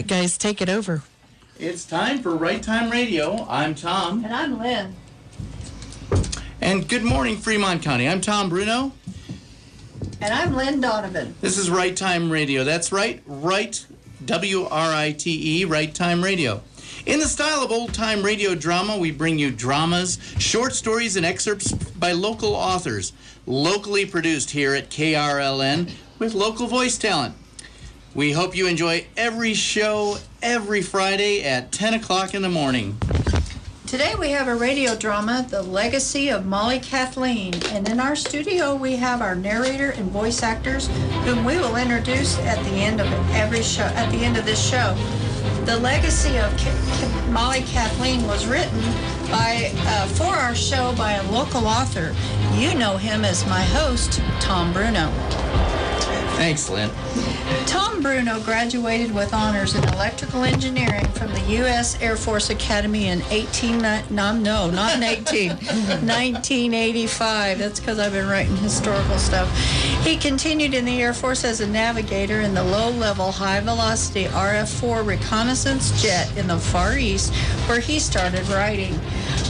right, guys, take it over. It's time for Right Time Radio. I'm Tom. And I'm Lynn. And good morning, Fremont County. I'm Tom Bruno. And I'm Lynn Donovan. This is Right Time Radio. That's right, Right, W-R-I-T-E, Right Time Radio. In the style of old-time radio drama, we bring you dramas, short stories, and excerpts by local authors, locally produced here at KRLN with local voice talent. We hope you enjoy every show every Friday at 10 o'clock in the morning. Today we have a radio drama, The Legacy of Molly Kathleen. And in our studio we have our narrator and voice actors, whom we will introduce at the end of every show. At the end of this show, The Legacy of Molly Kathleen was written for our show by a local author. You know him as my host, Tom Bruno. Thanks, Lynn. Tom Bruno graduated with honors in electrical engineering from the U.S. Air Force Academy in 1985. That's because I've been writing historical stuff. He continued in the Air Force as a navigator in the low-level, high-velocity RF-4 reconnaissance jet in the Far East, where he started writing.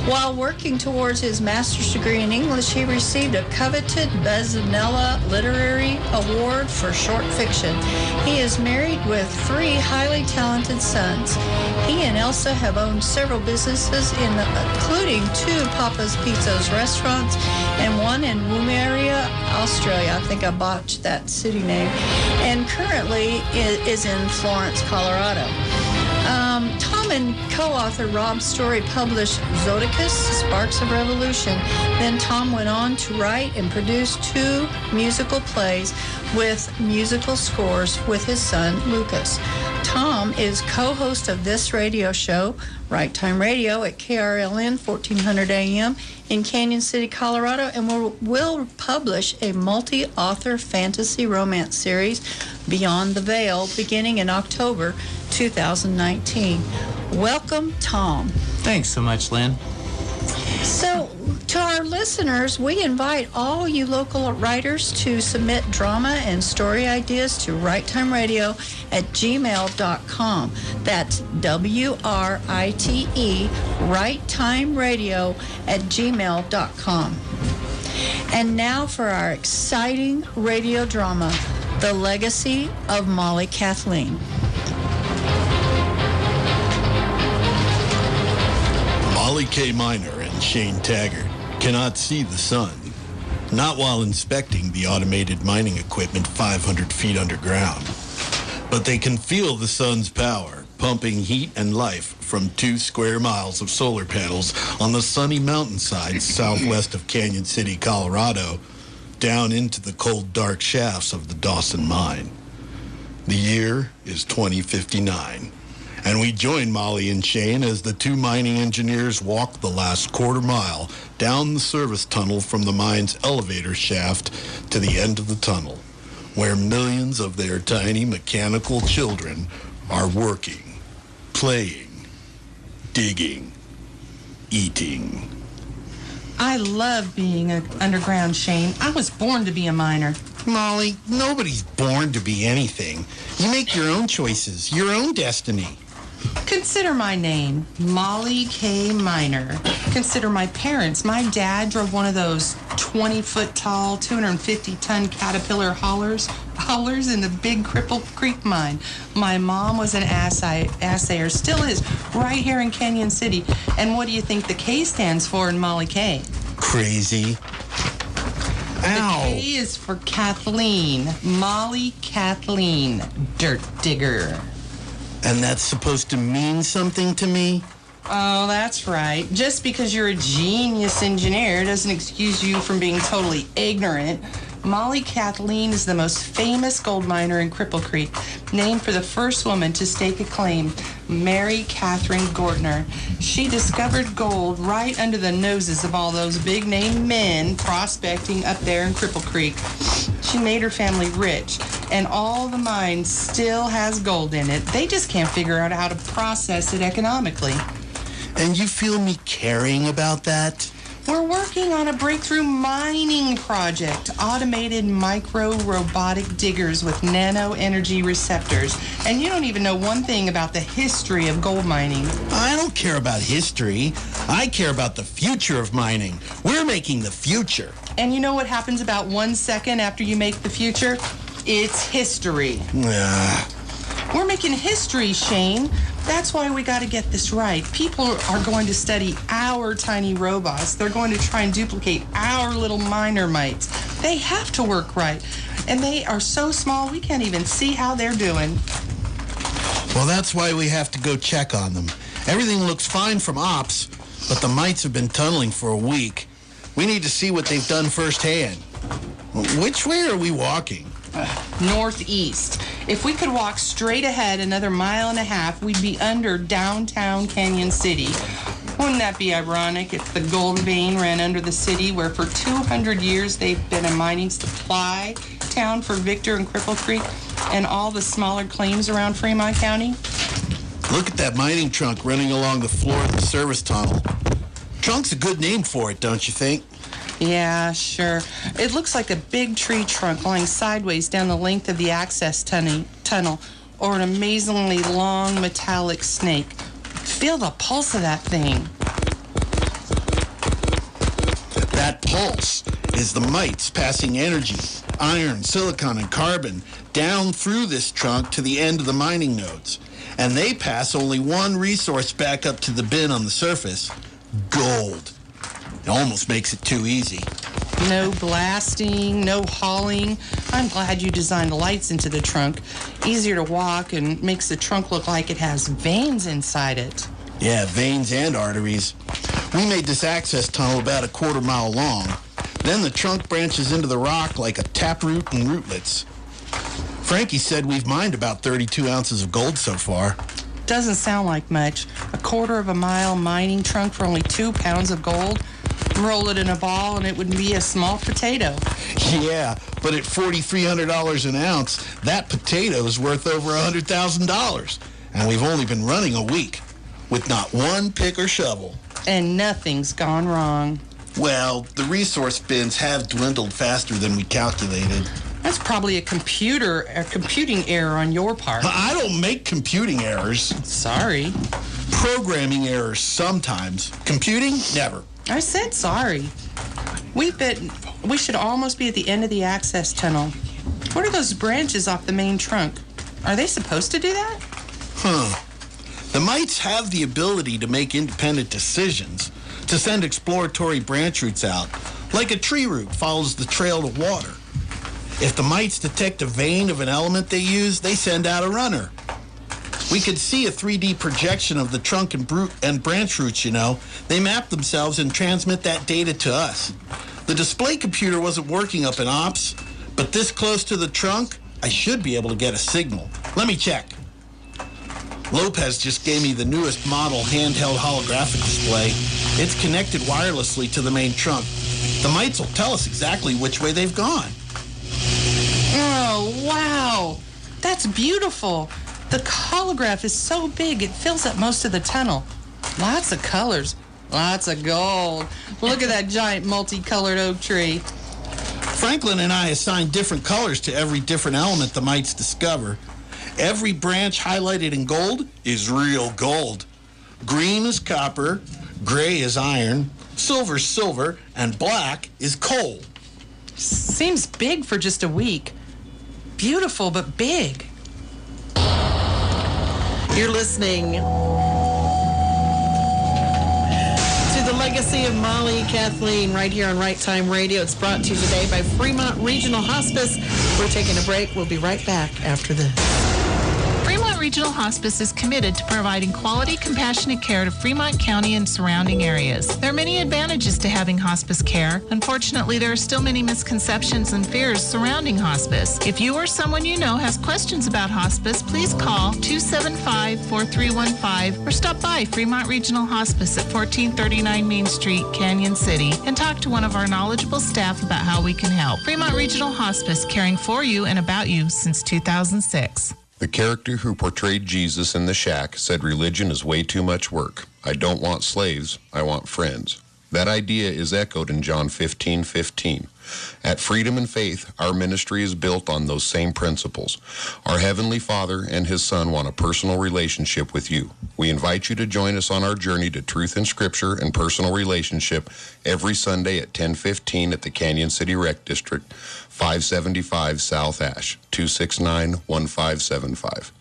While working towards his master's degree in English, he received a coveted Bezanella Literary Award for short fiction. He is married with 3 highly talented sons. He and Elsa have owned several businesses, including 2 Papa's Pizza's restaurants and one in Woomera, Australia. I think I botched that city name. And currently is in Florence, Colorado. Tom and co-author Rob Story published Zodicus, Sparks of Revolution. Then Tom went on to write and produce 2 musical plays with musical scores with his son, Lucas. Tom is co-host of this radio show, Right Time Radio, at KRLN 1400 AM in Cañon City, Colorado, and will publish a multi-author fantasy romance series, Beyond the Veil, beginning in October 2019. Welcome, Tom. Thanks so much, Lynn. So, to our listeners, we invite all you local writers to submit drama and story ideas to righttimeradio@gmail.com. That's WRITE, righttimeradio@gmail.com. And now for our exciting radio drama, The Legacy of Molly Kathleen. Molly K. Miner and Shane Taggart cannot see the sun, not while inspecting the automated mining equipment 500 feet underground. But they can feel the sun's power, pumping heat and life from 2 square miles of solar panels on the sunny mountainside southwest of Cañon City, Colorado, down into the cold, dark shafts of the Dawson mine. The year is 2059. And we join Molly and Shane as the 2 mining engineers walk the last quarter mile down the service tunnel from the mine's elevator shaft to the end of the tunnel, where millions of their tiny mechanical children are working, playing, digging, eating. I love being underground, Shane. I was born to be a miner. Molly, nobody's born to be anything. You make your own choices, your own destiny. Consider my name, Molly K. Miner. Consider my parents. My dad drove one of those 20-foot-tall, 250-ton Caterpillar haulers in the big Cripple Creek mine. My mom was an assayer, still is, right here in Cañon City. And what do you think the K stands for in Molly K? Crazy. Ow. The K is for Kathleen. Molly Kathleen, dirt digger. And that's supposed to mean something to me? Oh, that's right. Just because you're a genius engineer doesn't excuse you from being totally ignorant. Molly Kathleen is the most famous gold miner in Cripple Creek, named for the first woman to stake a claim, Mary Catherine Gordner. She discovered gold right under the noses of all those big-name men prospecting up there in Cripple Creek. She made her family rich, and all the mine still has gold in it. They just can't figure out how to process it economically. And you feel me caring about that? We're working on a breakthrough mining project, automated micro-robotic diggers with nano-energy receptors. And you don't even know one thing about the history of gold mining. I don't care about history. I care about the future of mining. We're making the future. And you know what happens about 1 second after you make the future? It's history. We're making history, Shane. That's why we got to get this right. People are going to study our tiny robots. They're going to try and duplicate our little miner mites. They have to work right. And they are so small, we can't even see how they're doing. Well, that's why we have to go check on them. Everything looks fine from ops, but the mites have been tunneling for a week. We need to see what they've done firsthand. Which way are we walking? Northeast. If we could walk straight ahead another 1.5 miles, we'd be under downtown Cañon City. Wouldn't that be ironic if the gold vein ran under the city where for 200 years they've been a mining supply town for Victor and Cripple Creek and all the smaller claims around Fremont County? Look at that mining trunk running along the floor of the service tunnel. Trunk's a good name for it, don't you think? Yeah, sure. It looks like a big tree trunk lying sideways down the length of the access tunnel, or an amazingly long metallic snake. Feel the pulse of that thing. That pulse is the mites passing energy, iron, silicon, and carbon down through this trunk to the end of the mining nodes. And they pass only one resource back up to the bin on the surface: gold. It almost makes it too easy. No blasting, no hauling. I'm glad you designed lights into the trunk. Easier to walk and makes the trunk look like it has veins inside it. Yeah, veins and arteries. We made this access tunnel about 1/4 mile long. Then the trunk branches into the rock like a taproot and rootlets. Frankie said we've mined about 32 ounces of gold so far. Doesn't sound like much. 1/4 mile mining trunk for only 2 pounds of gold. Roll it in a ball and it would be a small potato. Yeah, but at $4,300 an ounce, that potato is worth over $100,000. And we've only been running a week with not one pick or shovel. And nothing's gone wrong. Well, the resource bins have dwindled faster than we calculated. That's probably a computing error on your part. I don't make computing errors. Sorry. Programming errors sometimes. Computing, never. I said sorry. We should almost be at the end of the access tunnel. What are those branches off the main trunk? Are they supposed to do that? The mites have the ability to make independent decisions, to send exploratory branch roots out, like a tree root follows the trail to water. If the mites detect a vein of an element they use, they send out a runner. We could see a 3D projection of the trunk and branch roots, you know. They map themselves and transmit that data to us. The display computer wasn't working up in ops, but this close to the trunk, I should be able to get a signal. Let me check. Lopez just gave me the newest model handheld holographic display. It's connected wirelessly to the main trunk. The mites will tell us exactly which way they've gone. Oh, wow. That's beautiful. The holograph is so big, it fills up most of the tunnel. Lots of colors, lots of gold. Look at that giant multicolored oak tree. Franklin and I assign different colors to every different element the mites discover. Every branch highlighted in gold is real gold. Green is copper, gray is iron, silver is silver, and black is coal. Seems big for just a week. Beautiful, but big. You're listening to the Legacy of Molly Kathleen right here on Right Time Radio. It's brought to you today by Fremont Regional Hospice. We're taking a break. We'll be right back after this. Fremont Regional Hospice is committed to providing quality, compassionate care to Fremont County and surrounding areas. There are many advantages to having hospice care. Unfortunately, there are still many misconceptions and fears surrounding hospice. If you or someone you know has questions about hospice, please call 275-4315 or stop by Fremont Regional Hospice at 1439 Main Street, Cañon City, and talk to one of our knowledgeable staff about how we can help. Fremont Regional Hospice, caring for you and about you since 2006. The character who portrayed Jesus in The Shack said religion is way too much work. I don't want slaves, I want friends. That idea is echoed in John 15:15. At Freedom and Faith, our ministry is built on those same principles. Our Heavenly Father and His Son want a personal relationship with you. We invite you to join us on our journey to truth in Scripture and personal relationship every Sunday at 10:15 at the Cañon City Rec District, 575 South Ash, 269-1575.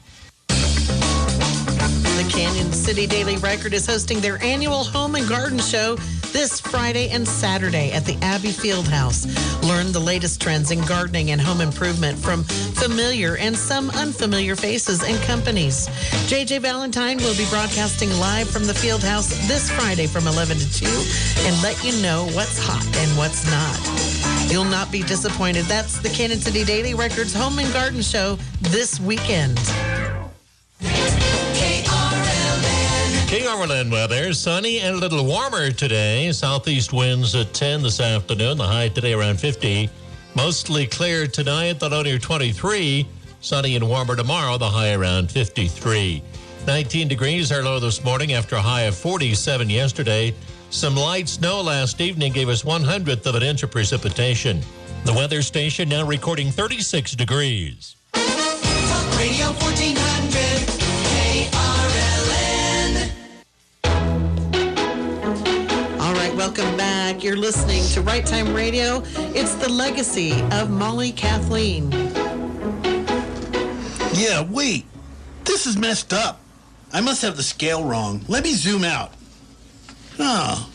The Cañon City Daily Record is hosting their annual Home and Garden Show this Friday and Saturday at the Abbey Fieldhouse. Learn the latest trends in gardening and home improvement from familiar and some unfamiliar faces and companies. JJ Valentine will be broadcasting live from the Fieldhouse this Friday from 11 to 2 and let you know what's hot and what's not. You'll not be disappointed. That's the Cañon City Daily Record's Home and Garden Show this weekend. KRLN weather, sunny and a little warmer today. Southeast winds at 10 this afternoon. The high today around 50. Mostly clear tonight, the low near 23. Sunny and warmer tomorrow, the high around 53. 19 degrees our low this morning after a high of 47 yesterday. Some light snow last evening gave us 1/100th of an inch of precipitation. The weather station now recording 36 degrees. Talk Radio 1400 KRLN. All right, welcome back. You're listening to Right Time Radio. It's the Legacy of Molly Kathleen. Yeah, wait. This is messed up. I must have the scale wrong. Let me zoom out. No,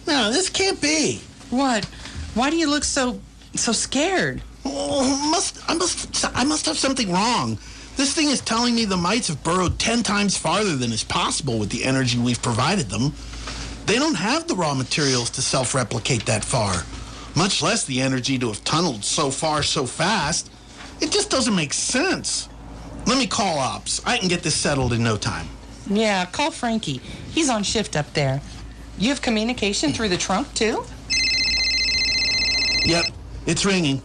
this can't be. What? Why do you look so scared? Oh, I must have something wrong. This thing is telling me the mites have burrowed 10 times farther than is possible with the energy we've provided them. They don't have the raw materials to self-replicate that far, much less the energy to have tunneled so far so fast. It just doesn't make sense. Let me call ops. I can get this settled in no time. Yeah, call Frankie. He's on shift up there. You have communication through the trunk, too? Yep, it's ringing.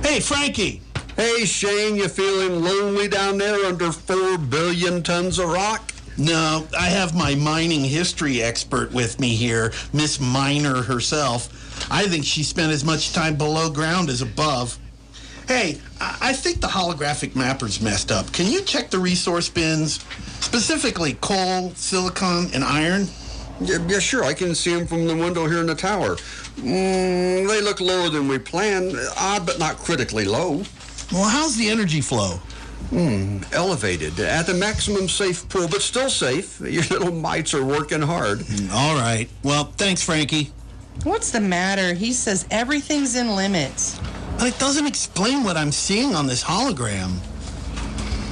Hey, Frankie. Hey, Shane, you feeling lonely down there under 4 billion tons of rock? No, I have my mining history expert with me here, Miss Miner herself. I think she spent as much time below ground as above. Hey, I think the holographic mapper's messed up. Can you check the resource bins? Specifically coal, silicon, and iron? Yeah, sure. I can see them from the window here in the tower. They look lower than we planned. Odd, but not critically low. Well, how's the energy flow? Elevated. At the maximum safe pull, but still safe. Your little mites are working hard. All right. Well, thanks, Frankie. What's the matter? He says everything's in limits. But it doesn't explain what I'm seeing on this hologram.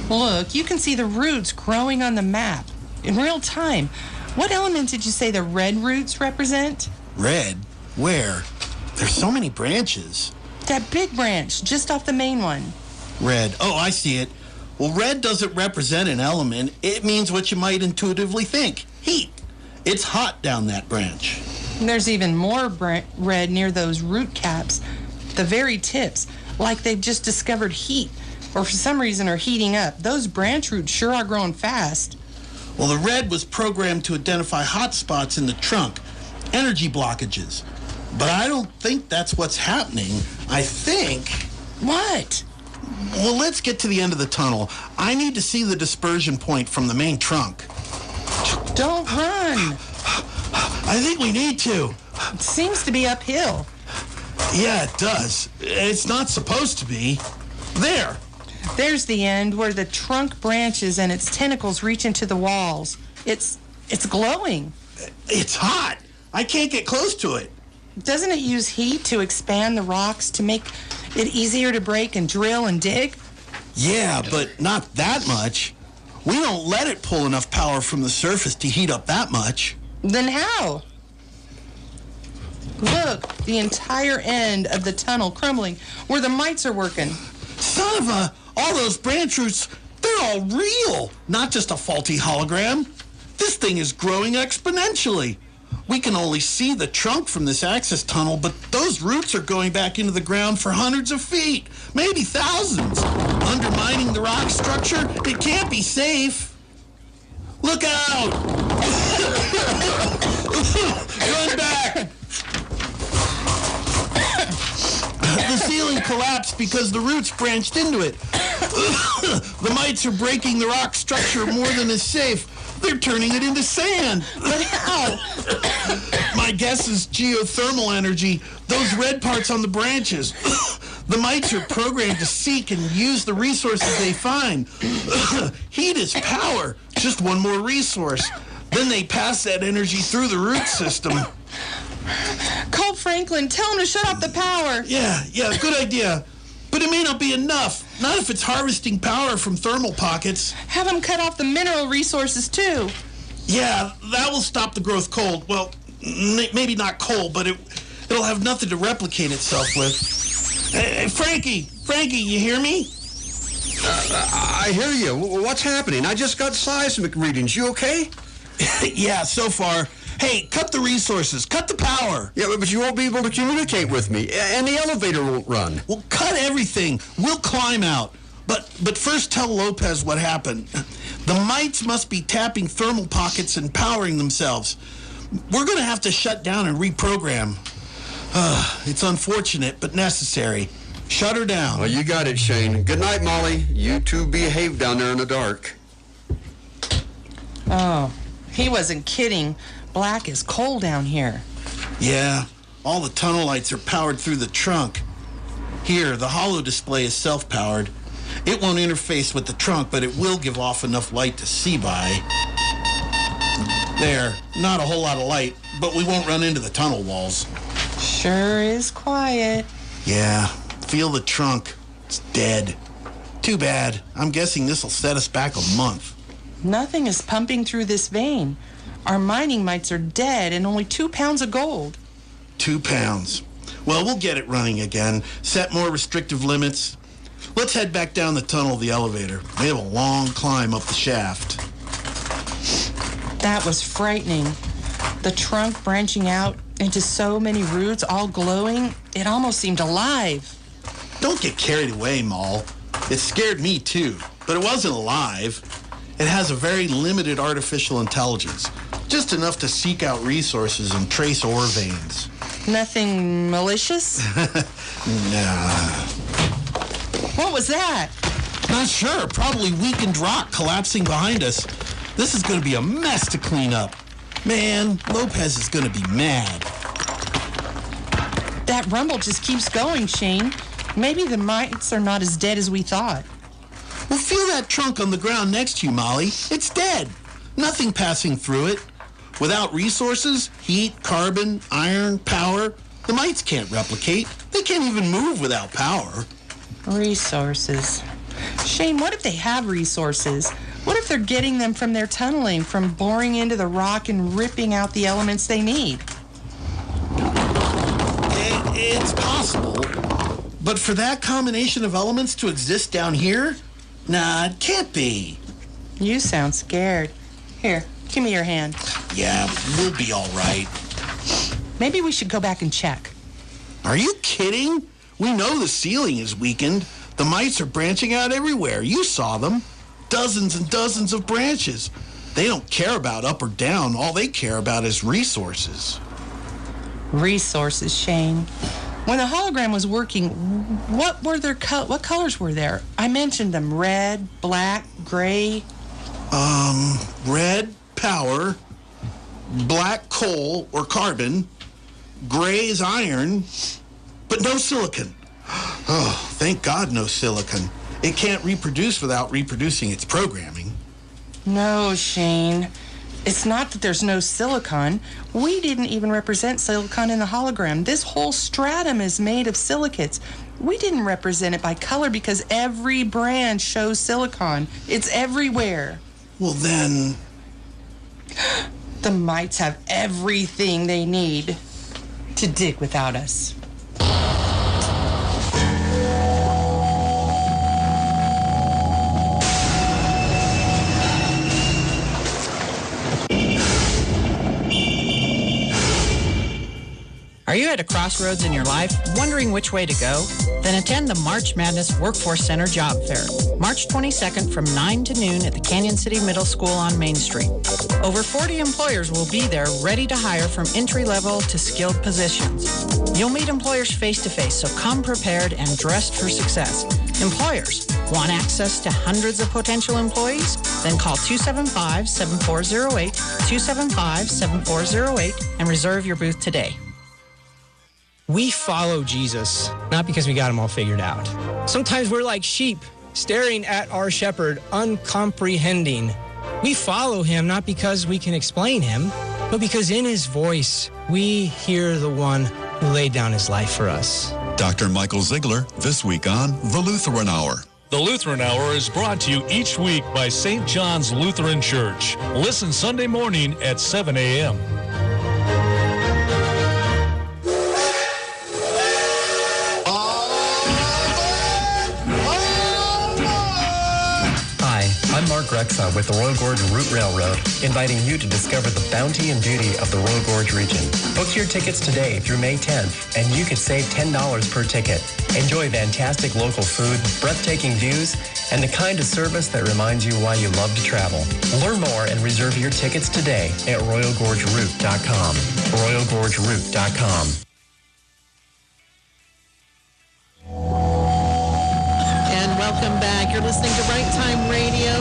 Look, you can see the roots growing on the map in real time. What element did you say the red roots represent? Red? Where? There's so many branches. That big branch, just off the main one. Red. Oh, I see it. Well, red doesn't represent an element. It means what you might intuitively think. Heat. It's hot down that branch. And there's even more red near those root caps, the very tips, like they've just discovered heat, or for some reason are heating up. Those branch roots sure are growing fast. Well, the red was programmed to identify hot spots in the trunk, energy blockages. But I don't think that's what's happening. I think... What? Well, let's get to the end of the tunnel. I need to see the dispersion point from the main trunk. Don't run. I think we need to. It seems to be uphill. Yeah, it does. It's not supposed to be. There. There's the end where the trunk branches and its tentacles reach into the walls. It's glowing. It's hot. I can't get close to it. Doesn't it use heat to expand the rocks to make it easier to break and drill and dig? Yeah, but not that much. We don't let it pull enough power from the surface to heat up that much. Then how? Look, the entire end of the tunnel crumbling where the mites are working. Son of a... All those branch roots, they're all real, not just a faulty hologram. This thing is growing exponentially. We can only see the trunk from this access tunnel, but those roots are going back into the ground for hundreds of feet, maybe thousands. Undermining the rock structure, it can't be safe. Look out! Run back! The ceiling collapsed because the roots branched into it. The mites are breaking the rock structure more than is safe. They're turning it into sand. But how? My guess is geothermal energy. Those red parts on the branches. The mites are programmed to seek and use the resources they find. Heat is power. Just one more resource. Then they pass that energy through the root system. Call Franklin. Tell him to shut off the power. Yeah, good idea. But it may not be enough. Not if it's harvesting power from thermal pockets. Have him cut off the mineral resources, too. Yeah, that will stop the growth cold. Well, maybe not cold, but it'll have nothing to replicate itself with. Hey, Frankie, you hear me? I hear you. What's happening? I just got seismic readings. You okay? Yeah, so far. Hey, cut the resources. Cut the power. Yeah, but you won't be able to communicate with me, and the elevator won't run. Well, cut everything. We'll climb out. But first tell Lopez what happened. The mites must be tapping thermal pockets and powering themselves. We're going to have to shut down and reprogram. It's unfortunate, but necessary. Shut her down. Well, you got it, Shane. Good night, Molly. You two behave down there in the dark. Oh, he wasn't kidding. Black is cold down here. Yeah, all the tunnel lights are powered through the trunk. Here, the holo display is self-powered. It won't interface with the trunk, but it will give off enough light to see by. There, not a whole lot of light, but we won't run into the tunnel walls. Sure is quiet. Yeah, feel the trunk. It's dead. Too bad. I'm guessing this'll set us back a month. Nothing is pumping through this vein. Our mining mites are dead and only 2 pounds of gold. 2 pounds. Well, we'll get it running again. Set more restrictive limits. Let's head back down the tunnel of the elevator. We have a long climb up the shaft. That was frightening. The trunk branching out into so many roots, all glowing, it almost seemed alive. Don't get carried away, Moll. It scared me too, but it wasn't alive. It has a very limited artificial intelligence, just enough to seek out resources and trace ore veins. Nothing malicious? Nah. What was that? Not sure. Probably weakened rock collapsing behind us. This is going to be a mess to clean up. Man, Lopez is going to be mad. That rumble just keeps going, Shane. Maybe the mites are not as dead as we thought. Well, feel that trunk on the ground next to you, Molly. It's dead. Nothing passing through it. Without resources, heat, carbon, iron, power, the mites can't replicate. They can't even move without power. Resources. Shane, what if they have resources? What if they're getting them from their tunneling, from boring into the rock and ripping out the elements they need? It's possible. But for that combination of elements to exist down here? Nah, it can't be. You sound scared. Here, give me your hand. Yeah, we'll be all right. Maybe we should go back and check. Are you kidding? We know the ceiling is weakened. The mites are branching out everywhere. You saw them. Dozens and dozens of branches. They don't care about up or down. All they care about is resources. Resources, Shane. When the hologram was working, what colors were there? I mentioned them. Red, black, gray. Red, power. Black, coal or carbon. Gray is iron. But no silicon. Oh, thank God no silicon. It can't reproduce without reproducing its programming. No, Shane. It's not that there's no silicon. We didn't even represent silicon in the hologram. This whole stratum is made of silicates. We didn't represent it by color because every brand shows silicon. It's everywhere. Well, then... The mites have everything they need to dig without us. Are you at a crossroads in your life, wondering which way to go? Then attend the March Madness Workforce Center Job Fair, March 22nd from 9 to noon at the Cañon City Middle School on Main Street. Over 40 employers will be there ready to hire from entry-level to skilled positions. You'll meet employers face-to-face, so come prepared and dressed for success. Employers, want access to hundreds of potential employees? Then call 275-7408, 275-7408, and reserve your booth today. We follow Jesus, not because we got him all figured out. Sometimes we're like sheep, staring at our shepherd, uncomprehending. We follow him not because we can explain him, but because in his voice, we hear the one who laid down his life for us. Dr. Michael Ziegler, this week on The Lutheran Hour. The Lutheran Hour is brought to you each week by St. John's Lutheran Church. Listen Sunday morning at 7 a.m. I'm Mark Grexa with the Royal Gorge Route Railroad, inviting you to discover the bounty and beauty of the Royal Gorge region. Book your tickets today through May 10th, and you could save $10 per ticket. Enjoy fantastic local food, breathtaking views, and the kind of service that reminds you why you love to travel. Learn more and reserve your tickets today at RoyalGorgeRoute.com. RoyalGorgeRoute.com. Welcome back. You're listening to Right Time Radio.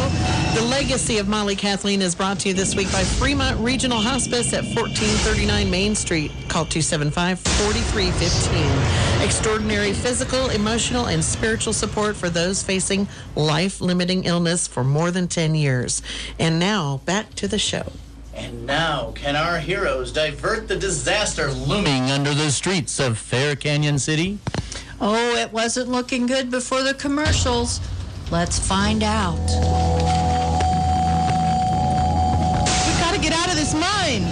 The Legacy of Molly Kathleen is brought to you this week by Fremont Regional Hospice at 1439 Main Street. Call 275-4315. Extraordinary physical, emotional, and spiritual support for those facing life-limiting illness for more than 10 years. And now, back to the show. And now, can our heroes divert the disaster looming under the streets of fair Cañon City? Oh, it wasn't looking good before the commercials. Let's find out. We've got to get out of this mine.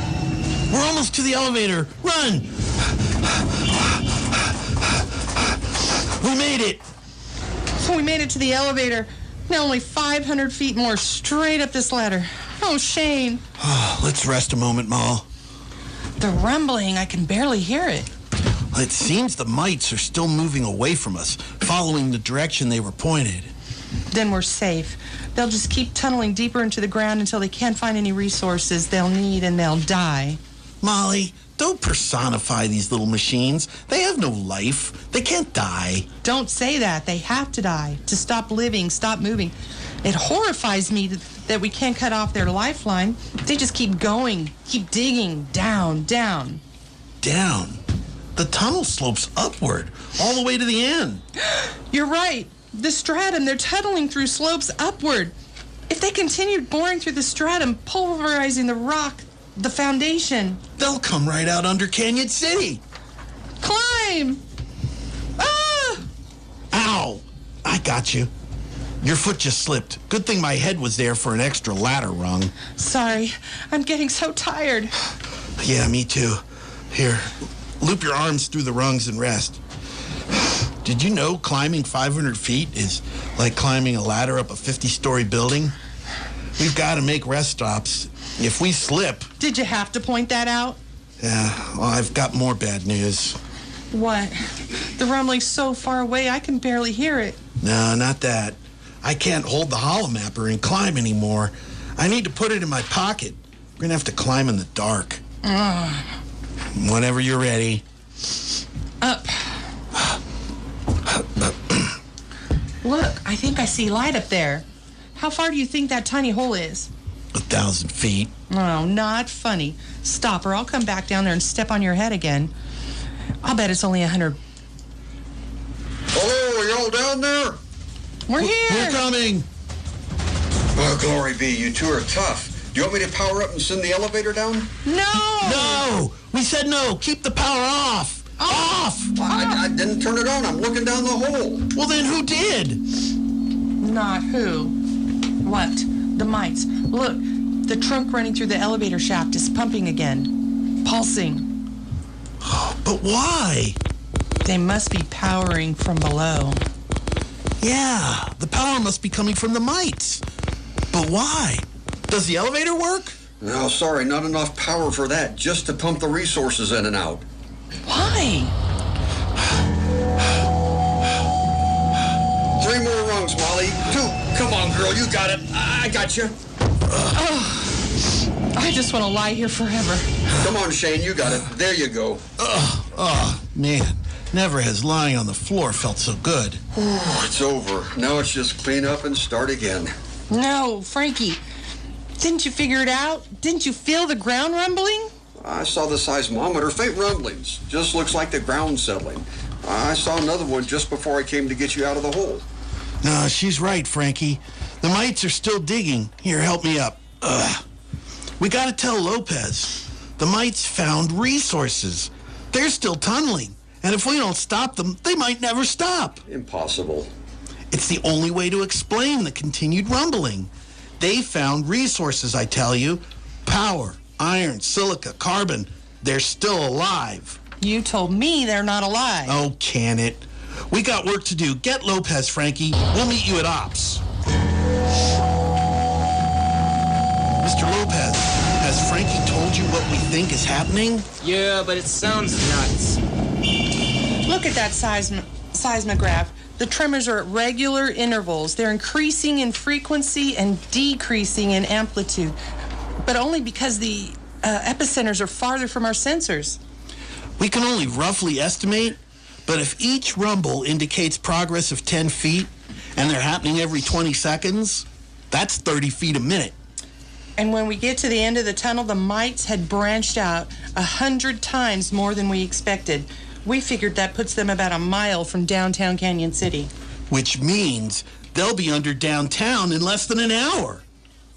We're almost to the elevator. Run! We made it. We made it to the elevator. Now only 500 feet more straight up this ladder. Oh, Shane. Let's rest a moment, Moll. The rumbling, I can barely hear it. It seems the mites are still moving away from us, following the direction they were pointed. Then we're safe. They'll just keep tunneling deeper into the ground until they can't find any resources they'll need and they'll die. Molly, don't personify these little machines. They have no life. They can't die. Don't say that. They have to die. To stop living, stop moving. It horrifies me that we can't cut off their lifeline. They just keep going, keep digging, down, down. Down? The tunnel slopes upward, all the way to the end. You're right. The stratum, they're tunneling through slopes upward. If they continued boring through the stratum, pulverizing the rock, the foundation, they'll come right out under Cañon City. Climb! Ah! Ow! I got you. Your foot just slipped. Good thing my head was there for an extra ladder rung. Sorry, I'm getting so tired. Yeah, me too. Here, loop your arms through the rungs and rest. Did you know climbing 500 feet is like climbing a ladder up a 50-story building? We've got to make rest stops. If we slip... Did you have to point that out? Yeah, well, I've got more bad news. What? The rumbling's so far away, I can barely hear it. No, not that. I can't hold the holomapper and climb anymore. I need to put it in my pocket. We're going to have to climb in the dark. Whenever you're ready. Up. Look, I think I see light up there. How far do you think that tiny hole is? 1,000 feet. Oh, not funny. Stop, or I'll come back down there and step on your head again. I'll bet it's only 100. Hello, are y'all down there? We're here. We're coming. Well, glory be, you two are tough. Do you want me to power up and send the elevator down? No! No! We said no. Keep the power off. Off! I didn't turn it on. I'm looking down the hole. Well, then who did? Not who. What? The mites. Look, the trunk running through the elevator shaft is pumping again. Pulsing. But why? They must be powering from below. Yeah, the power must be coming from the mites. But why? Does the elevator work? No, sorry, not enough power for that. Just to pump the resources in and out. Why? girl. You got it. I got you. I just want to lie here forever. Come on, Shane. You got it. There you go. Oh, man. Never has lying on the floor felt so good. It's over. Now it's just clean up and start again. No, Frankie. Didn't you figure it out? Didn't you feel the ground rumbling? I saw the seismometer. Faint rumblings. Just looks like the ground settling. I saw another one just before I came to get you out of the hole. No, she's right, Frankie. The mites are still digging. Here, help me up. We gotta tell Lopez. The mites found resources. They're still tunneling. And if we don't stop them, they might never stop. Impossible. It's the only way to explain the continued rumbling. They found resources, I tell you. Power, iron, silica, carbon. They're still alive. You told me they're not alive. Oh, can it? We got work to do. Get Lopez, Frankie. We'll meet you at Ops. Mr. Lopez, has Frankie told you what we think is happening? Yeah, but it sounds nuts. Look at that seismograph. The tremors are at regular intervals. They're increasing in frequency and decreasing in amplitude, but only because the epicenters are farther from our sensors. We can only roughly estimate, but if each rumble indicates progress of 10 feet, and they're happening every 20 seconds, that's 30 feet a minute. And when we get to the end of the tunnel, the mites had branched out 100 times more than we expected. We figured that puts them about a mile from downtown Cañon City. Which means they'll be under downtown in less than an hour.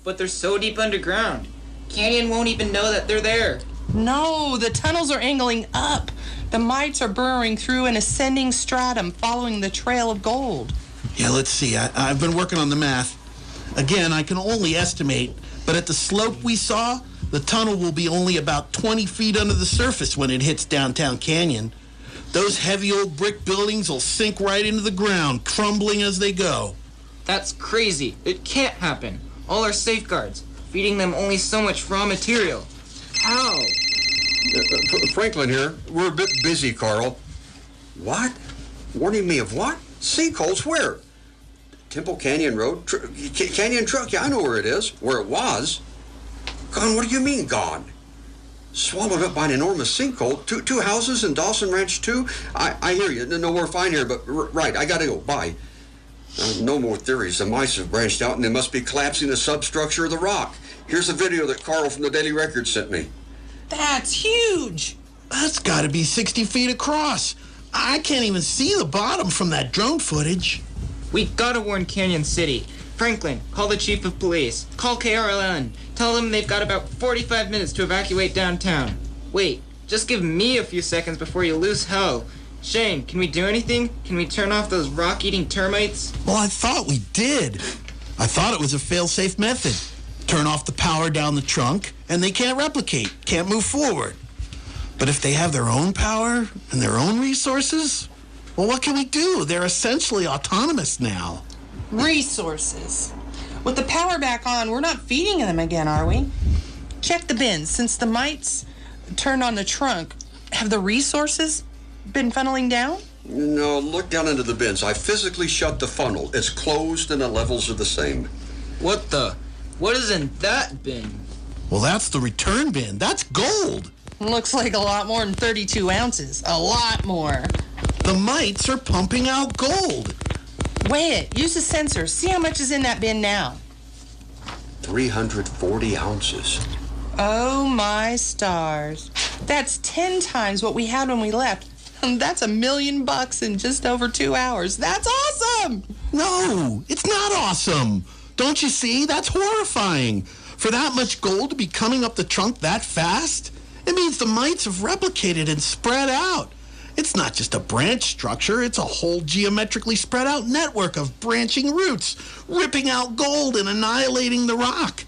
But they're so deep underground. Canyon won't even know that they're there. No, the tunnels are angling up. The mites are burrowing through an ascending stratum following the trail of gold. Yeah, let's see. I've been working on the math. Again, I can only estimate, but at the slope we saw, the tunnel will be only about 20 feet under the surface when it hits downtown Canyon. Those heavy old brick buildings will sink right into the ground, crumbling as they go. That's crazy. It can't happen. All our safeguards, feeding them only so much raw material. How? Franklin here. We're a bit busy, Carl. What? Warning me of what? Sinkholes where? Temple Canyon Road? Canyon Truck? Yeah, I know where it is. Where it was. Gone? What do you mean gone? Swallowed up by an enormous sinkhole. Two houses in Dawson Ranch, too? I hear you. No, we're fine here, but right, I gotta go. Bye. No more theories. The mice have branched out and they must be collapsing the substructure of the rock. Here's a video that Carl from the Daily Record sent me. That's huge. That's gotta be 60 feet across. I can't even see the bottom from that drone footage. We gotta warn Cañon City. Franklin, call the chief of police. Call KRLN. Tell them they've got about 45 minutes to evacuate downtown. Wait, just give me a few seconds before you lose hell. Shane, can we do anything? Can we turn off those rock-eating termites? Well, I thought we did. I thought it was a fail-safe method. Turn off the power down the trunk, and they can't replicate, can't move forward. But if they have their own power and their own resources, well, what can we do? They're essentially autonomous now. Resources. With the power back on, we're not feeding them again, are we? Check the bins. Since the mites turned on the trunk, have the resources been funneling down? No, look down into the bins. I physically shut the funnel. It's closed and the levels are the same. What the? What is in that bin? Well, that's the return bin. That's gold. Looks like a lot more than 32 ounces. A lot more. The mites are pumping out gold. Weigh it. Use the sensor. See how much is in that bin now. 340 ounces. Oh, my stars. That's 10 times what we had when we left. That's $1 million in just over 2 hours. That's awesome! No, it's not awesome. Don't you see? That's horrifying. For that much gold to be coming up the trunk that fast, it means the mites have replicated and spread out. It's not just a branch structure, it's a whole geometrically spread out network of branching roots, ripping out gold and annihilating the rock.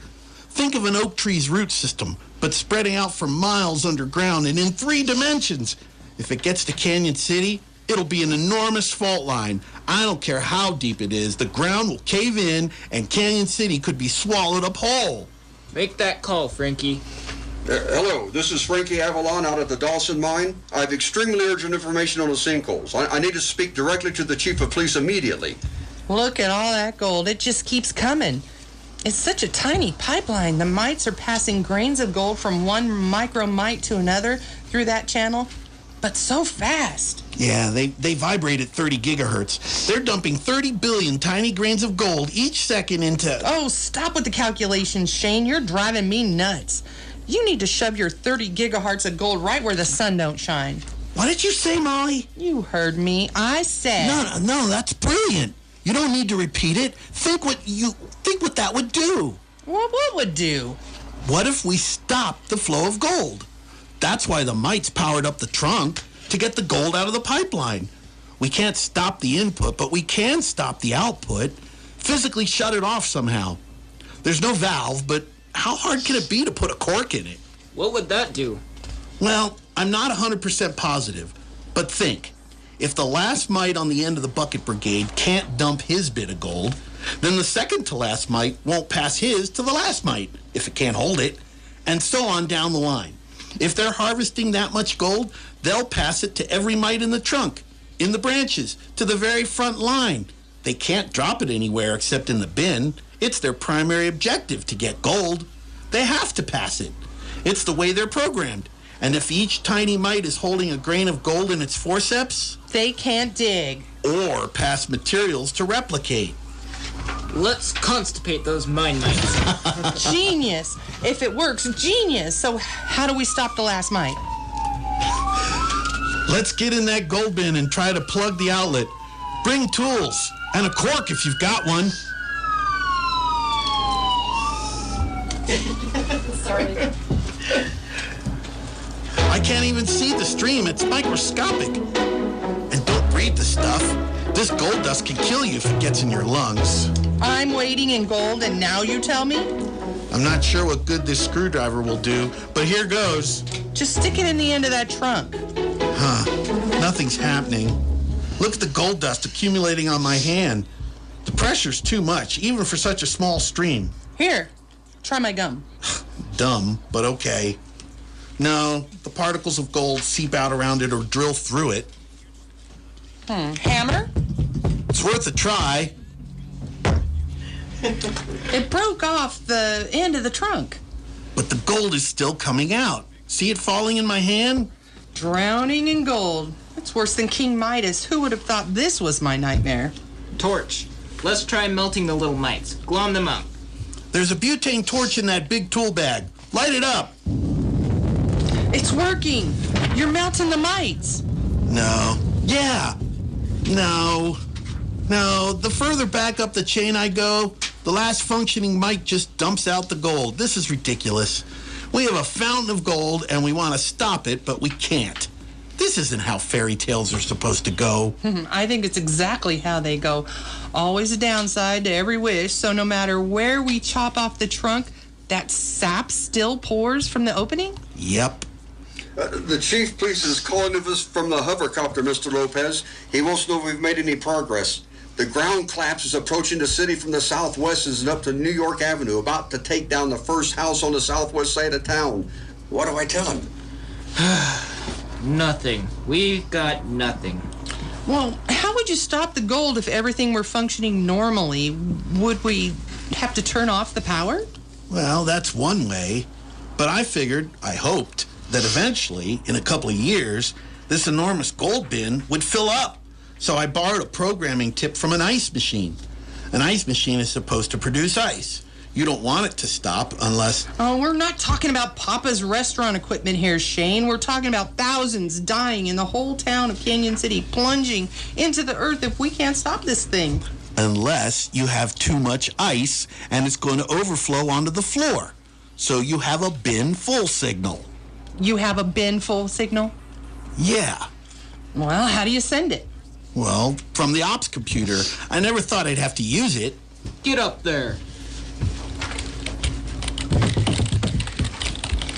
Think of an oak tree's root system, but spreading out for miles underground and in 3 dimensions. If it gets to Cañon City, it'll be an enormous fault line. I don't care how deep it is, the ground will cave in and Cañon City could be swallowed up whole. Make that call, Frankie. Hello, this is Frankie Avalon out at the Dawson mine. I have extremely urgent information on the sinkholes. I need to speak directly to the chief of police immediately. Look at all that gold. It just keeps coming. It's such a tiny pipeline. The mites are passing grains of gold from one micromite to another through that channel, but so fast. Yeah, they vibrate at 30 gigahertz. They're dumping 30 billion tiny grains of gold each second into... Oh, stop with the calculations, Shane. You're driving me nuts. You need to shove your 30 gigahertz of gold right where the sun don't shine. What did you say, Molly? You heard me. I said... No, that's brilliant. You don't need to repeat it. Think what that would do. What would do? What if we stopped the flow of gold? That's why the mites powered up the trunk, to get the gold out of the pipeline. We can't stop the input, but we can stop the output. Physically shut it off somehow. There's no valve, but how hard can it be to put a cork in it? What would that do? Well, I'm not 100% positive, but think. If the last mite on the end of the bucket brigade can't dump his bit of gold, then the second to last mite won't pass his to the last mite, if it can't hold it, and so on down the line. If they're harvesting that much gold, they'll pass it to every mite in the trunk, in the branches, to the very front line. They can't drop it anywhere except in the bin. It's their primary objective to get gold. They have to pass it. It's the way they're programmed. And if each tiny mite is holding a grain of gold in its forceps... They can't dig. Or pass materials to replicate. Let's constipate those mine mites. Genius. If it works, genius. So how do we stop the last mite? Let's get in that gold bin and try to plug the outlet. Bring tools and a cork if you've got one. Sorry. I can't even see the stream. It's microscopic. And don't breathe the stuff. This gold dust can kill you if it gets in your lungs. I'm waiting in gold, and now you tell me? I'm not sure what good this screwdriver will do, but here goes. Just stick it in the end of that trunk. Nothing's happening. Look at the gold dust accumulating on my hand. The pressure's too much, even for such a small stream. Here, try my gum. Dumb, but okay. No, the particles of gold seep out around it or drill through it. Hammer? It's worth a try. It broke off the end of the trunk. But the gold is still coming out. See it falling in my hand? Drowning in gold. That's worse than King Midas. Who would have thought this was my nightmare? Torch. Let's try melting the little mites. Glom them up. There's a butane torch in that big tool bag. Light it up. It's working. You're melting the mites. No. Yeah. No. The further back up the chain I go, the last functioning mite just dumps out the gold. This is ridiculous. We have a fountain of gold and we want to stop it, but we can't. This isn't how fairy tales are supposed to go. I think it's exactly how they go. Always a downside to every wish, so no matter where we chop off the trunk, that sap still pours from the opening? Yep. The chief police is calling to us from the hovercopter, Mr. Lopez. He wants to know if we've made any progress. The ground collapse is approaching the city from the southwest and up to New York Avenue, about to take down the first house on the southwest side of town. What do I tell him? Nothing. We've got nothing. Well, how would you stop the gold if everything were functioning normally? Would we have to turn off the power? Well, that's one way. But I hoped, that eventually, in a couple of years, this enormous gold bin would fill up. So I borrowed a programming tip from an ice machine. An ice machine is supposed to produce ice. You don't want it to stop unless... Oh, we're not talking about Papa's restaurant equipment here, Shane. We're talking about thousands dying in the whole town of Cañon City, plunging into the earth if we can't stop this thing. Unless you have too much ice and it's going to overflow onto the floor. So you have a bin full signal. You have a bin full signal? Yeah. Well, how do you send it? Well, from the ops computer. I never thought I'd have to use it. Get up there.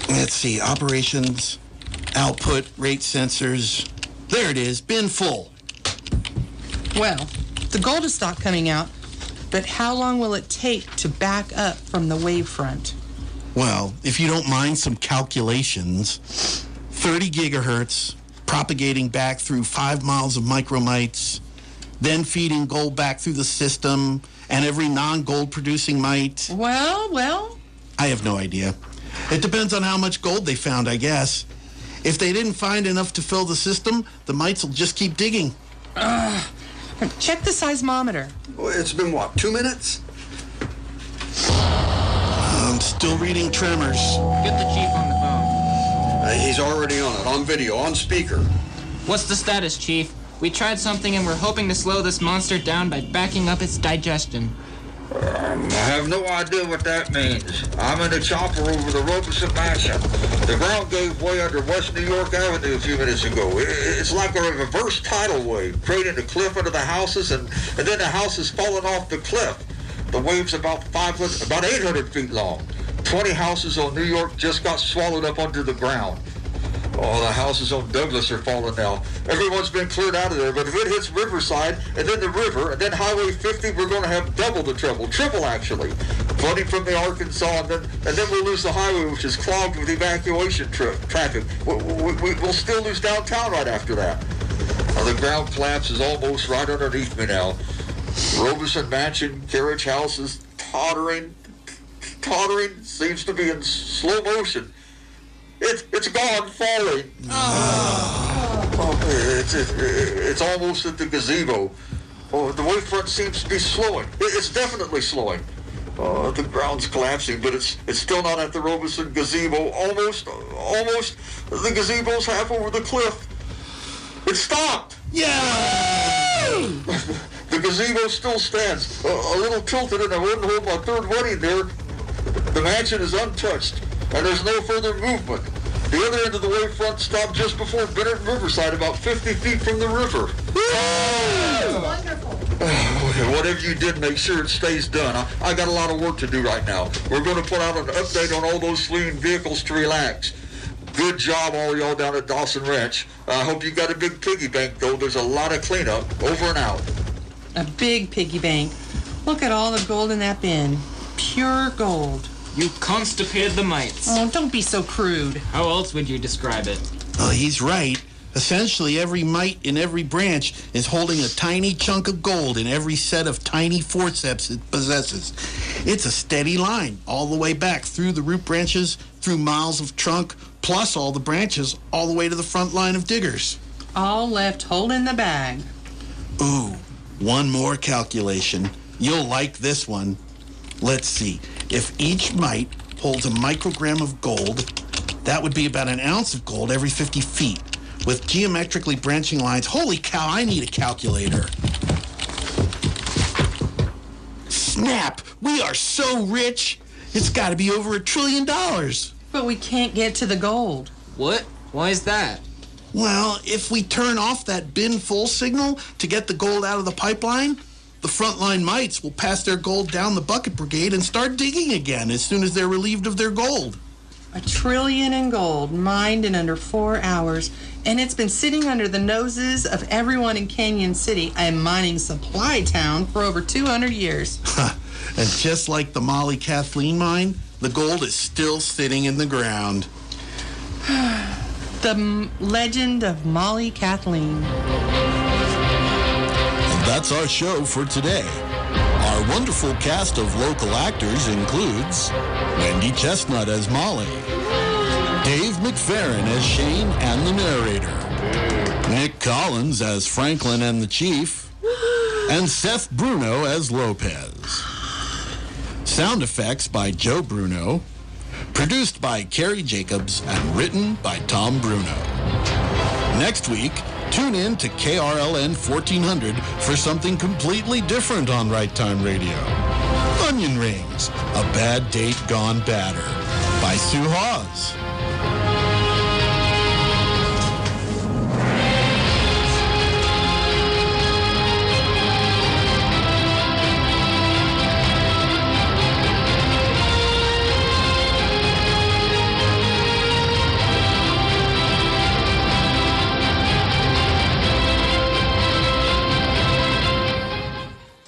Let's see, operations, output, rate sensors. There it is, bin full. Well, the gold has stopped coming out, but how long will it take to back up from the wavefront? Well, if you don't mind some calculations, 30 gigahertz, propagating back through 5 miles of micromites, then feeding gold back through the system, and every non-gold producing mite? Well. I have no idea. It depends on how much gold they found, I guess. If they didn't find enough to fill the system, the mites will just keep digging. Check the seismometer. Well, it's been, what, 2 minutes? I'm still reading tremors. Get the chief on the phone. He's already on it, on video, on speaker. What's the status, Chief? We tried something and we're hoping to slow this monster down by backing up its digestion. I have no idea what that means. I'm in a chopper over the Robeson Mansion. The ground gave way under West New York Avenue a few minutes ago. It's like a reverse tidal wave, creating a cliff under the houses, and then the houses falling off the cliff. The wave's about 800 feet long. 20 houses on New York just got swallowed up under the ground. Oh, the houses on Douglas are falling now. Everyone's been cleared out of there, but if it hits Riverside, and then the river, and then Highway 50, we're going to have double the trouble. Triple, actually. Flooding from the Arkansas, and then we'll lose the highway, which is clogged with evacuation traffic. We'll still lose downtown right after that. Now, the ground collapse is almost right underneath me now. Robeson Mansion, carriage houses, tottering, seems to be in slow motion. It's gone, falling. It's almost at the gazebo. Oh, the wavefront seems to be slowing. It's definitely slowing. The ground's collapsing, but it's still not at the Robeson gazebo. Almost. The gazebo's half over the cliff. It stopped. Yeah! The gazebo still stands, a little tilted, and I wouldn't hold my third wedding there. The mansion is untouched, and there's no further movement. The other end of the wavefront stopped just before Bennett and Riverside, about 50 feet from the river. Wonderful. Okay, whatever you did, make sure it stays done. I got a lot of work to do right now. We're going to put out an update on all those fleeing vehicles to relax. Good job, all y'all down at Dawson Ranch. I hope you got a big piggy bank, though. There's a lot of cleanup. Over and out. A big piggy bank. Look at all the gold in that bin. Pure gold. You constipated the mites. Oh, don't be so crude. How else would you describe it? Oh, he's right. Essentially, every mite in every branch is holding a tiny chunk of gold in every set of tiny forceps it possesses. It's a steady line all the way back through the root branches, through miles of trunk, plus all the branches, all the way to the front line of diggers. All left holding the bag. Ooh, one more calculation. You'll like this one. Let's see. If each mite holds a microgram of gold, that would be about an ounce of gold every 50 feet. With geometrically branching lines, holy cow, I need a calculator. Snap! We are so rich! It's got to be over $1 trillion. But we can't get to the gold. What? Why is that? Well, if we turn off that bin full signal to get the gold out of the pipeline, the frontline mites will pass their gold down the bucket brigade and start digging again as soon as they're relieved of their gold. $1 trillion in gold, mined in under 4 hours, and it's been sitting under the noses of everyone in Cañon City, a mining supply town, for over 200 years. And just like the Molly Kathleen mine, the gold is still sitting in the ground. The legend of Molly Kathleen. And that's our show for today. Our wonderful cast of local actors includes Wendy Chestnut as Molly, Dave McFerrin as Shane and the narrator, Nick Collins as Franklin and the Chief, and Seth Bruno as Lopez. Sound effects by Joe Bruno, produced by Carrie Jacobs, and written by Tom Bruno. Next week, tune in to KRLN 1400 for something completely different on Right Time Radio. Onion Rings, A Bad Date Gone Badder by Sue Hawes.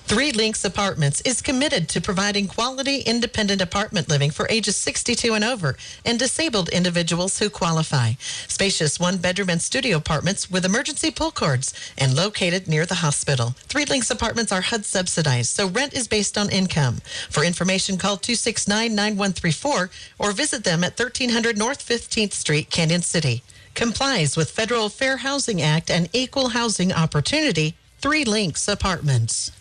Three Links Apartments is committed to providing quality independent apartment living for ages 62 and over and disabled individuals who qualify. Spacious one-bedroom and studio apartments with emergency pull cords and located near the hospital. Three Links Apartments are HUD subsidized, so rent is based on income. For information, call 269-9134 or visit them at 1300 North 15th Street, Cañon City. Complies with Federal Fair Housing Act and Equal Housing Opportunity. Three Links Apartments.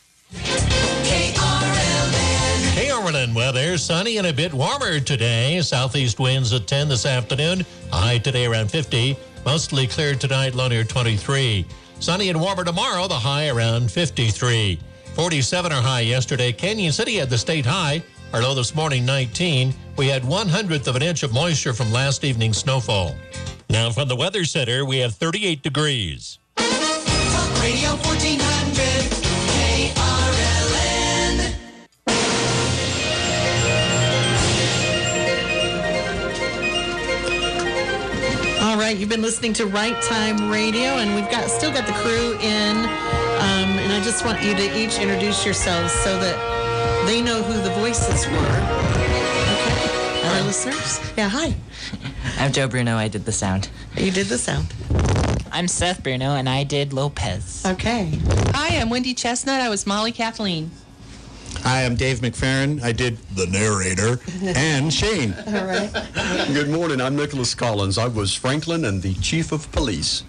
KRLN weather, sunny and a bit warmer today. Southeast winds at 10 this afternoon. A high today around 50. Mostly clear tonight, low near 23. Sunny and warmer tomorrow, the high around 53. 47 our high yesterday. Cañon City had the state high. Our low this morning, 19. We had 1/100th of an inch of moisture from last evening's snowfall. Now from the Weather Center, we have 38 degrees. Radio 1400 KRLN. All right, you've been listening to Right Time Radio, and we've still got the crew in, and I just want you to each introduce yourselves so that they know who the voices were. Okay, our listeners. Yeah, hi. I'm Joe Bruno. I did the sound. You did the sound. I'm Seth Bruno, and I did Lopez. Okay. Hi, I'm Wendy Chestnut. I was Molly Kathleen. Hi, I'm Dave McFerrin. I did the narrator and Shane. All right. Good morning. I'm Nicholas Collins. I was Franklin and the chief of police.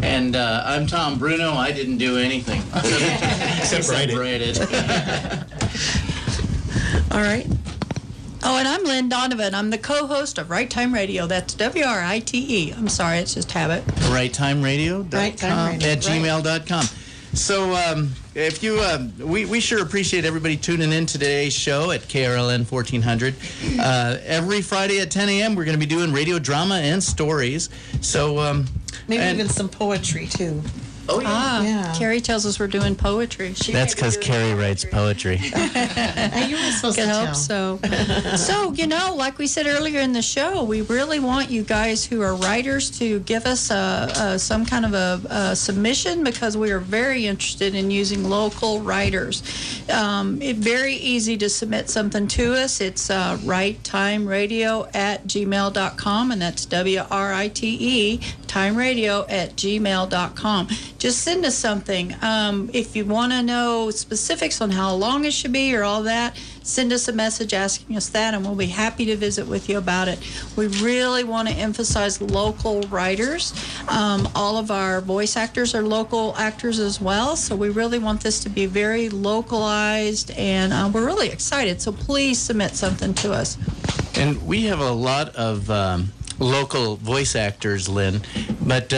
And I'm Tom Bruno. I didn't do anything. Except separated. All right. Oh, and I'm Lynn Donovan. I'm the co-host of Right Time Radio. That's WRITE. I'm sorry, it's just habit. RightTimeRadio.com at gmail.com. So if you, we sure appreciate everybody tuning in to today's show at KRLN 1400. Every Friday at 10 a.m. we're going to be doing radio drama and stories. So maybe even some poetry too. Oh, yeah. Yeah. Carrie tells us we're doing poetry. That's because Carrie writes poetry. You were supposed Can to hope tell. so. So, like we said earlier in the show, we really want you guys who are writers to give us some kind of a submission, because we are very interested in using local writers. It's very easy to submit something to us. It's righttimeradio@gmail.com, and that's WRITE, timeradio@gmail.com. Just send us something. If you want to know specifics on how long it should be or all that, send us a message asking us that, and we'll be happy to visit with you about it. We really want to emphasize local writers. All of our voice actors are local actors as well, so we really want this to be very localized, and we're really excited. So please submit something to us. And we have a lot of local voice actors, Lynn, but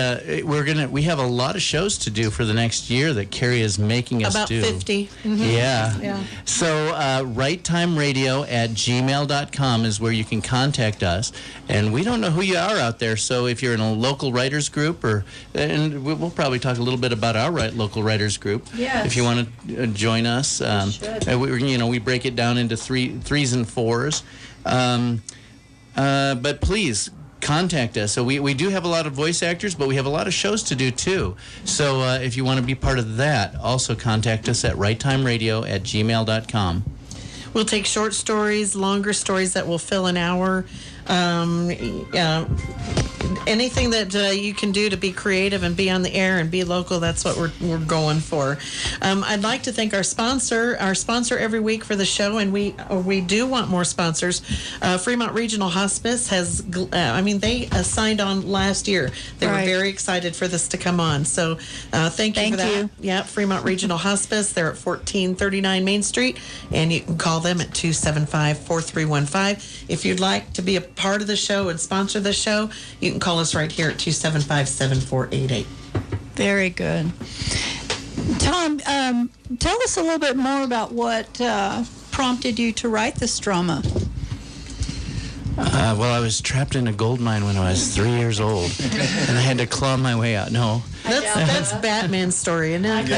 we have a lot of shows to do for the next year that Carrie is making us About do. 50. Mm-hmm. Yeah. So righttimeradio@gmail.com is where you can contact us, and we don't know who you are out there. So if you're in a local writers group, and we'll probably talk a little bit about our local writers group. Yes. If you want to join us, we break it down into threes and fours. But please contact us. So we do have a lot of voice actors, but we have a lot of shows to do too. So if you want to be part of that, also contact us at righttimeradio@gmail.com. We'll take short stories, longer stories that will fill an hour. Anything that you can do to be creative and be on the air and be local, that's what we're going for. I'd like to thank our sponsor every week for the show, and we do want more sponsors. Fremont Regional Hospice has, they signed on last year. They were very excited for this to come on. So thank you for that. you. Yeah, Fremont Regional Hospice. They're at 1439 Main Street, and you can call them at 275-4315. If you'd like to be a part of the show and sponsor the show, you can call us right here at 275-7488. Very good. Tom, tell us a little bit more about what prompted you to write this drama. Well, I was trapped in a gold mine when I was 3 years old, and I had to claw my way out. No. That's Batman's story, isn't it?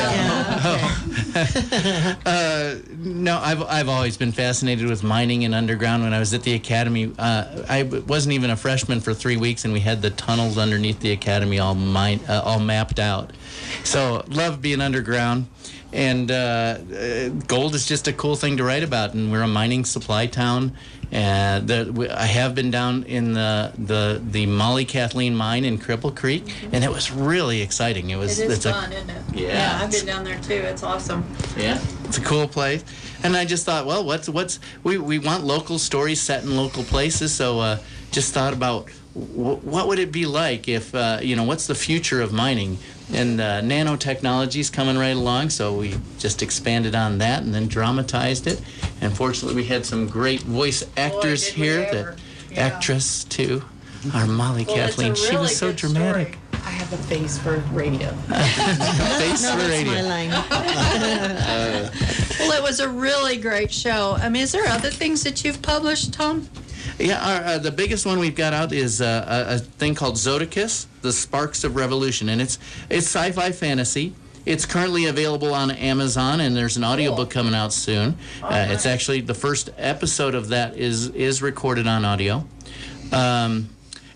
No, I've always been fascinated with mining and underground. When I was at the academy, I wasn't even a freshman for 3 weeks, and we had the tunnels underneath the academy all mapped out. So loved being underground. And gold is just a cool thing to write about, and we're a mining supply town. I have been down in the Molly Kathleen mine in Cripple Creek, and it was really exciting. It's fun, isn't it? Yeah, I've been down there too. It's awesome. Yeah, it's a cool place. And I just thought, well, we want local stories set in local places, so just thought about what would it be like if what's the future of mining? And nanotechnology's coming right along, so we just expanded on that and then dramatized it. And fortunately, we had some great voice actors here. Actress too, our Molly Kathleen. She was so dramatic. Story. I have a face for radio. Face for radio. My line. Well, it was a really great show. I mean, is there other things that you've published, Tom? Yeah, the biggest one we've got out is a thing called Zodicus, The Sparks of Revolution, and it's sci-fi fantasy. It's currently available on Amazon, and there's an audiobook coming out soon. It's actually the first episode of that is recorded on audio.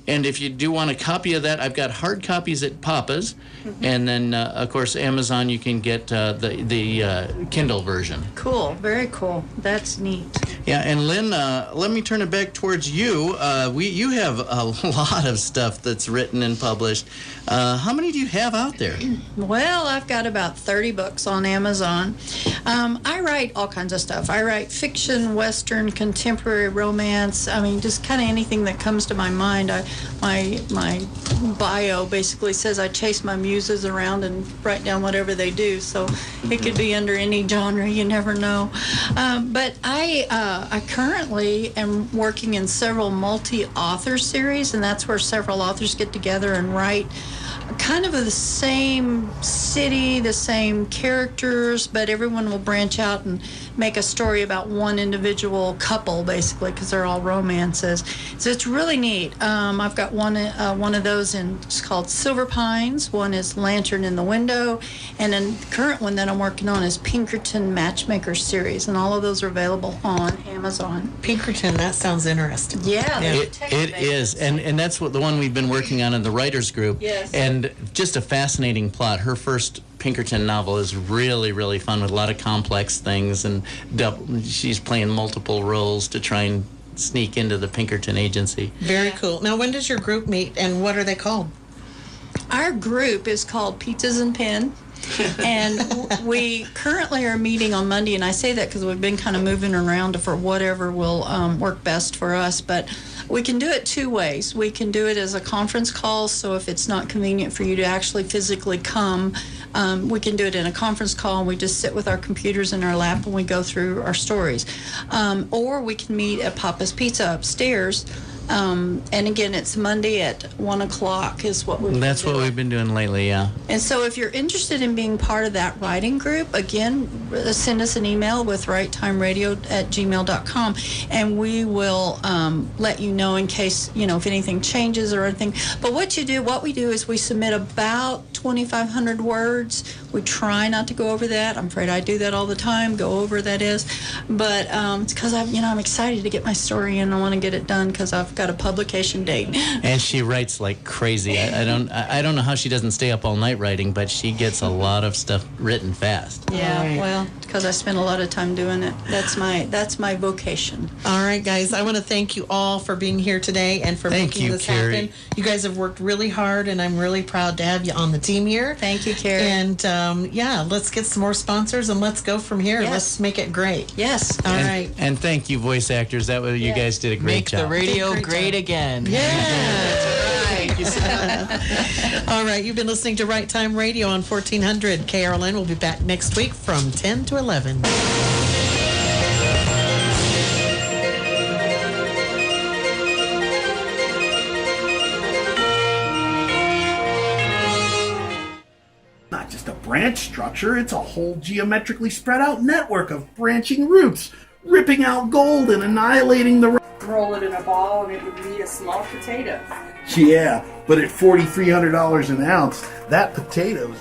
And if you do want a copy of that, I've got hard copies at Papa's, and then of course Amazon you can get the Kindle version. Cool, very cool. That's neat. Yeah, and Lynn, let me turn it back towards you. You have a lot of stuff that's written and published. How many do you have out there? Well, I've got about 30 books on Amazon. I write all kinds of stuff. I write fiction, Western, contemporary romance. I mean, just kind of anything that comes to my mind. My bio basically says I chase my muses around and write down whatever they do. So it could be under any genre. You never know. But I currently am working in several multi-author series, and that's where several authors get together and write kind of the same city, the same characters, but everyone will branch out and make a story about one individual couple, basically, because they're all romances. So it's really neat. I've got one of those it's called Silver Pines. One is Lantern in the Window, and then the current one that I'm working on is Pinkerton Matchmaker Series, and all of those are available on Amazon. Pinkerton, that sounds interesting. Yeah, it is, and that's what the one we've been working on in the writers group. Yes. And just a fascinating plot. Her first Pinkerton novel is really, really fun with a lot of complex things, and she's playing multiple roles to try and sneak into the Pinkerton agency. Very cool. Now, when does your group meet, and what are they called? Our group is called Pizzas and Pen. And we currently are meeting on Monday, and I say that because we've been kind of moving around for whatever will work best for us. But we can do it two ways. We can do it as a conference call, so if it's not convenient for you to actually physically come, we can do it in a conference call, and we just sit with our computers in our lap and we go through our stories. Or we can meet at Papa's Pizza upstairs. And again, it's Monday at 1 o'clock is what we've That's what we've been doing lately, yeah. And so if you're interested in being part of that writing group, again, send us an email with writetimeradio@gmail.com, and we will let you know in case, if anything changes or anything. But what we do is we submit about 2,500 words. We try not to go over that. I'm afraid I do that all the time, go over that is. But it's because I'm excited to get my story in. I want to get it done because I've got a publication date. And she writes like crazy. I don't know how she doesn't stay up all night writing, but she gets a lot of stuff written fast. Yeah, well, because I spend a lot of time doing it. That's my vocation. All right, guys. I want to thank you all for being here today and for making this happen. You guys have worked really hard, and I'm really proud to have you on the team here. Thank you, Carrie. And let's get some more sponsors and let's go from here. Yes. Let's make it great. Yes. All right. And thank you, voice actors. You guys did a great job. Make the radio great again. Yeah. Thank you so much. All right. You've been listening to Right Time Radio on 1400 KRLN. We'll be back next week from 10 to 11. Not just a branch structure, it's a whole geometrically spread out network of branching roots, ripping out gold and annihilating the... Roll it in a ball and it would be a small potato. Yeah, but at $4,300 an ounce, that potato's...